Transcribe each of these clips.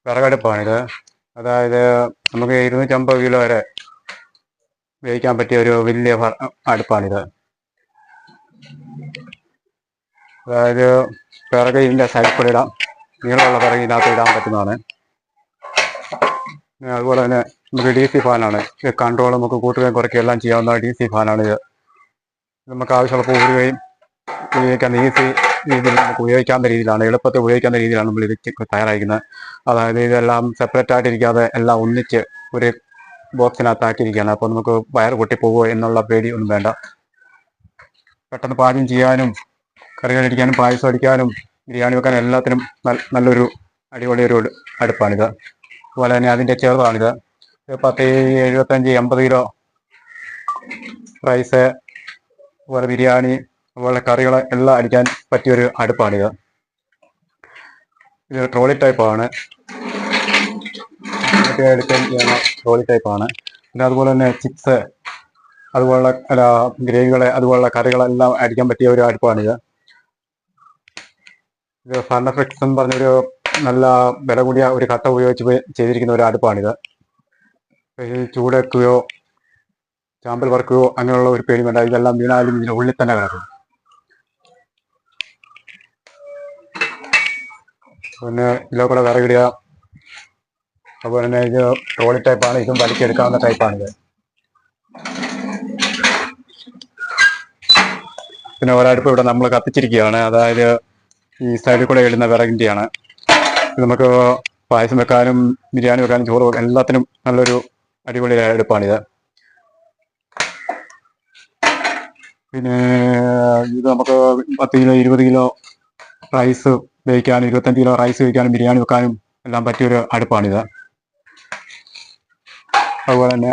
വിറകടുപ്പാണിത്. അതായത് നമുക്ക് 250 കിലോ വരെ ഉപയോഗിക്കാൻ പറ്റിയ ഒരു വലിയ അടുപ്പാണിത്. അതായത് വിറക് ഇതിൻ്റെ സൈഡിൽ കൂടെ ഇടാം, നീളമുള്ള വിറക് ഇതിനകത്ത് ഇടാൻ പറ്റുന്നതാണ്. അതുപോലെ തന്നെ നമുക്ക് DC ഫാനാണ്. കൺട്രോൾ നമുക്ക് കൂട്ടുകയും കുറയ്ക്കുകയും എല്ലാം ചെയ്യാവുന്ന DC ഫാനാണിത്. നമുക്ക് ആവശ്യമുള്ളപ്പോൾ ഊരുകയും ഉപയോഗിക്കാൻ ഈസി രീതിയിൽ നമുക്ക് ഉപയോഗിക്കാവുന്ന രീതിയിലാണ്, എളുപ്പത്തിൽ ഉപയോഗിക്കാവുന്ന രീതിയിലാണ് നമ്മൾ ഇത് തയ്യാറായിരിക്കുന്നത്. അതായത് ഇതെല്ലാം സെപ്പറേറ്റ് ആയിട്ടിരിക്കാതെ എല്ലാം ഒന്നിച്ച് ഒരു ബോക്സിനകത്താക്കിയിരിക്കുകയാണ്. അപ്പോൾ നമുക്ക് വയർ പൊട്ടിപ്പോകുമോ എന്നുള്ള പേടി ഒന്നും വേണ്ട. പെട്ടെന്ന് പാചകം ചെയ്യാനും കറികൾ അടിക്കാനും പായസം അടിക്കാനും ബിരിയാണി വെക്കാനും എല്ലാത്തിനും നല്ലൊരു അടിപൊളി ഒരു അടുപ്പാണിത്. അതുപോലെ തന്നെ അതിൻ്റെ ചെറുതാണിത്. 10, 75, 80 കിലോ റൈസ്, അതുപോലെ ബിരിയാണി, അതുപോലെ കറികൾ എല്ലാം അടിക്കാൻ പറ്റിയൊരു അടുപ്പാണിത്. ഇത് ട്രോളി ടൈപ്പാണ്, എടുക്കാൻ ചെയ്യുന്ന ട്രോളി ടൈപ്പാണ്. പിന്നെ അതുപോലെ തന്നെ ചിപ്സ്, അതുപോലുള്ള ഗ്രേവികളെ അതുപോലുള്ള കറികളെല്ലാം അടിക്കാൻ പറ്റിയ ഒരു അടുപ്പാണിത്. ഇത് ഫർണഫിക്സ് എന്ന് പറഞ്ഞൊരു നല്ല വില കൂടിയ ഒരു കട്ട ഉപയോഗിച്ച് ചെയ്തിരിക്കുന്ന ഒരു അടുപ്പാണിത്. ചൂട് വെക്കുകയോ ചാമ്പൽ വറുക്കുകയോ അങ്ങനെയുള്ള ഒരു പേടി വേണ്ട. ഇതെല്ലാം വീണാലും ഇതിൻ്റെ ഉള്ളിൽ തന്നെ കിടക്കും. പിന്നെ ഇതിലോ കൂടെ വിറകിടുക. അതുപോലെ തന്നെ ഇത് ട്രോളി ടൈപ്പാണ്, ഇതും വലിച്ചെടുക്കാവുന്ന ടൈപ്പാണിത്. പിന്നെ ഒരടുപ്പ് ഇവിടെ നമ്മൾ കത്തിച്ചിരിക്കുകയാണ്. അതായത് ഈ സൈഡിൽ കൂടെ ഇടുന്ന വിറകിൻ്റെയാണ്. ഇത് നമുക്ക് പായസം വെക്കാനും ബിരിയാണി വെക്കാനും ചോറ് വെക്കാനും എല്ലാത്തിനും നല്ലൊരു അടിപൊളി അടുപ്പാണിത്. പിന്നെ ഇത് നമുക്ക് 10 കിലോ 20 കിലോ റൈസ് വേവിക്കാനും 25 കിലോ റൈസ് വേവിക്കാനും ബിരിയാണി വെക്കാനും എല്ലാം പറ്റിയൊരു അടുപ്പാണിത്. അതുപോലെ തന്നെ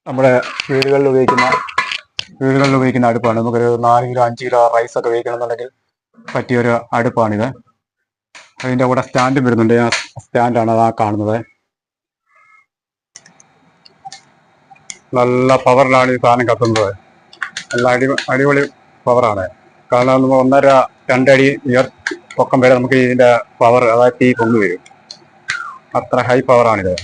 നമ്മുടെ വീടുകളിൽ ഉപയോഗിക്കുന്ന അടുപ്പാണ്. നമുക്കൊരു 4 കിലോ 5 കിലോ റൈസൊക്കെ വേവിക്കണമെന്നുണ്ടെങ്കിൽ പറ്റിയൊരു അടുപ്പാണിത്. അതിൻ്റെ കൂടെ സ്റ്റാൻഡും വരുന്നുണ്ട്. ആ സ്റ്റാൻഡാണ് അതാ കാണുന്നത്. നല്ല പവറിലാണ് ഈ സാധനം കത്തുന്നത്. നല്ല അടിപൊളി പവറാണ്. കാരണം നമ്മൾ 1.5-2 അടി പൊക്കം വരെ നമുക്ക് ഇതിൻ്റെ പവർ, അതായത് തീ പൊങ്ങി വരും. അത്ര ഹൈ പവറാണിത്.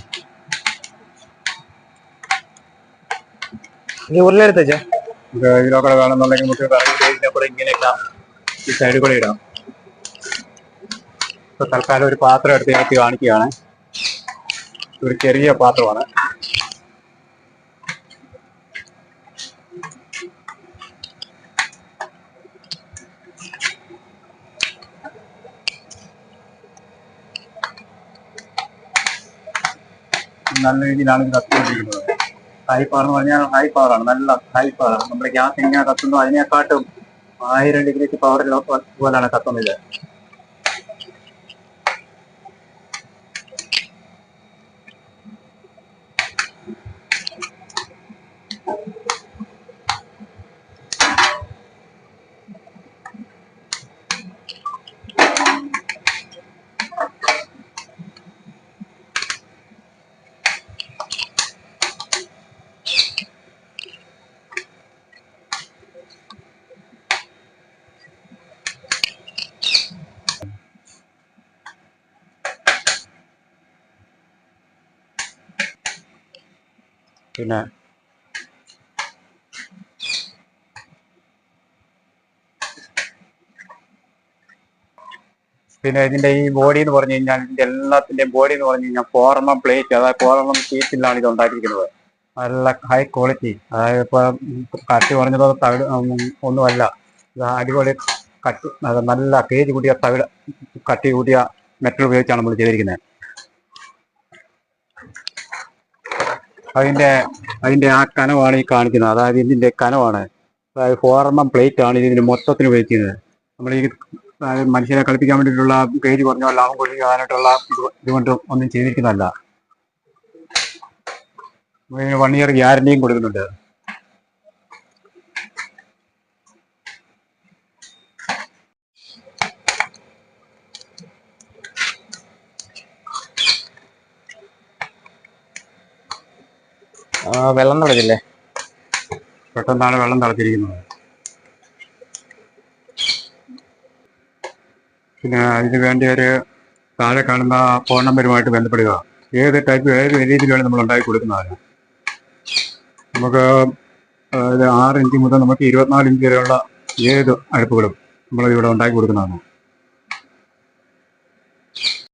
ഇതിലൊക്കെ വേണമെന്നുണ്ടെങ്കിൽ നമുക്ക് ഇതിലൂടെ ഇങ്ങനെയൊക്കെ ഈ സൈഡിൽ കൂടെ ഇടാം. ഇപ്പൊ തൽക്കാലം ഒരു പാത്രം എടുത്ത് കാണിക്കുകയാണ്. ഒരു ചെറിയ പാത്രമാണ്. നല്ല രീതിയിലാണ് ഇത് കത്തിക്കൊണ്ടിരിക്കുന്നത്. ഹൈ പവർ എന്ന് പറഞ്ഞാൽ ഹൈ പവറാണ്, നല്ല ഹൈ പവറാണ്. നമ്മുടെ ഗ്യാസ് എങ്ങനെയാണ് കത്തുന്നത് അതിനെക്കാട്ടും 1000 ഡിഗ്രി പവറിൽ പോലാണ് കത്തുന്നത്. പിന്നെ ഇതിന്റെ ഈ ബോഡി എന്ന് പറഞ്ഞു കഴിഞ്ഞാൽ, ഇതിന്റെ എല്ലാത്തിന്റെയും ബോഡി എന്ന് പറഞ്ഞു കഴിഞ്ഞാൽ 4mm പ്ലേറ്റ്, അതായത് 4mm ഷീറ്റിലാണ് ഇത് ഉണ്ടാക്കിയിരിക്കുന്നത്. നല്ല ഹൈ ക്വാളിറ്റി. അതായത് ഇപ്പൊ കട്ടി കുറഞ്ഞതോ തവിട് ഒന്നുമല്ല. അടിപൊളി കട്ടി, നല്ല കേജ് കൂടിയ തവിട്, കട്ടി കൂടിയ മെറ്റൽ ഉപയോഗിച്ചാണ് നമ്മൾ ചെയ്തിരിക്കുന്നത്. അതിന്റെ ആ കനവാണ് ഈ കാണിക്കുന്നത്. അതായത് ഇതിന്റെ കനവാണ്. അതായത് 4mm പ്ലേറ്റ് ആണ് ഇതിന് മൊത്തത്തിന് ഉപയോഗിക്കുന്നത്. നമ്മൾ ഈ മനുഷ്യനെ കളിപ്പിക്കാൻ വേണ്ടിയിട്ടുള്ള കേജ് കുറഞ്ഞോ ലാഭം കൊള്ളിക്കാനായിട്ടുള്ള ഇതുകൊണ്ട് ഒന്നും ചെയ്തിരിക്കുന്നതല്ല. 1 ഇയർ ഗ്യാരണ്ടിയും കൊടുക്കുന്നുണ്ട്. വെള്ളം തിളച്ചില്ലേ? പെട്ടെന്നാണ് വെള്ളം തിളച്ചിരിക്കുന്നത്. പിന്നെ അതിന് വേണ്ടി ഒരു താഴെ കാണുന്ന ഫോൺ നമ്പറുമായിട്ട് ബന്ധപ്പെടുക. ഏത് രീതിയിലാണ് നമ്മൾ ഉണ്ടാക്കി കൊടുക്കുന്നതാണ്. നമുക്ക് 6 ഇഞ്ച് മുതൽ നമുക്ക് 24 ഇഞ്ച് വരെയുള്ള ഏത് അടുപ്പുകളും നമ്മൾ ഇവിടെ ഉണ്ടാക്കി കൊടുക്കുന്നതാണ്.